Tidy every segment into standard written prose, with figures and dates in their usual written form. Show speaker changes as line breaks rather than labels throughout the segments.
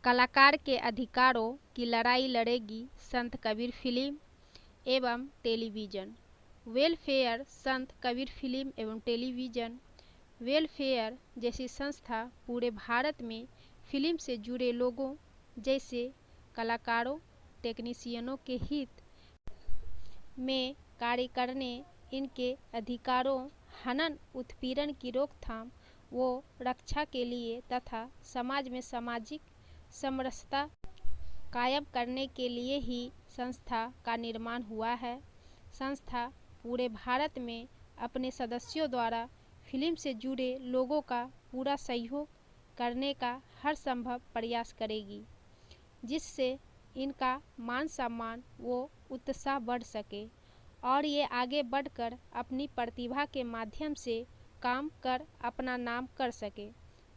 कलाकार के अधिकारों की लड़ाई लड़ेगी संत कबीर फिल्म एवं टेलीविज़न वेलफेयर। संत कबीर फिल्म एवं टेलीविज़न वेलफेयर जैसी संस्था पूरे भारत में फिल्म से जुड़े लोगों जैसे कलाकारों, टेक्नीशियनों के हित में कार्य करने, इनके अधिकारों, हनन उत्पीड़न की रोकथाम व रक्षा के लिए तथा समाज में सामाजिक समरसता कायम करने के लिए ही संस्था का निर्माण हुआ है। संस्था पूरे भारत में अपने सदस्यों द्वारा फिल्म से जुड़े लोगों का पूरा सहयोग करने का हर संभव प्रयास करेगी, जिससे इनका मान सम्मान व उत्साह बढ़ सके और ये आगे बढ़कर अपनी प्रतिभा के माध्यम से काम कर अपना नाम कर सके।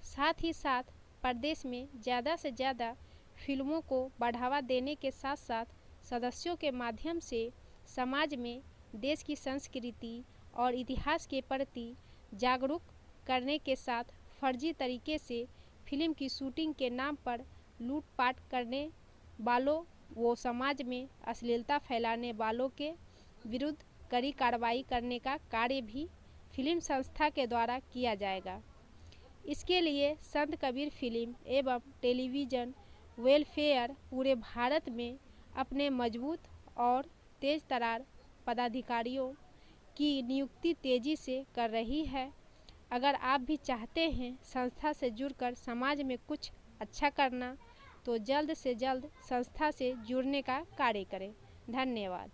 साथ ही साथ प्रदेश में ज़्यादा से ज़्यादा फिल्मों को बढ़ावा देने के साथ साथ सदस्यों के माध्यम से समाज में देश की संस्कृति और इतिहास के प्रति जागरूक करने के साथ फर्जी तरीके से फिल्म की शूटिंग के नाम पर लूटपाट करने वालों व समाज में अश्लीलता फैलाने वालों के विरुद्ध कड़ी कार्रवाई करने का कार्य भी फिल्म संस्था के द्वारा किया जाएगा। इसके लिए संत कबीर फिल्म एवं टेलीविज़न वेलफेयर पूरे भारत में अपने मजबूत और तेज तर्रार पदाधिकारियों की नियुक्ति तेजी से कर रही है। अगर आप भी चाहते हैं संस्था से जुड़कर समाज में कुछ अच्छा करना, तो जल्द से जल्द संस्था से जुड़ने का कार्य करें। धन्यवाद।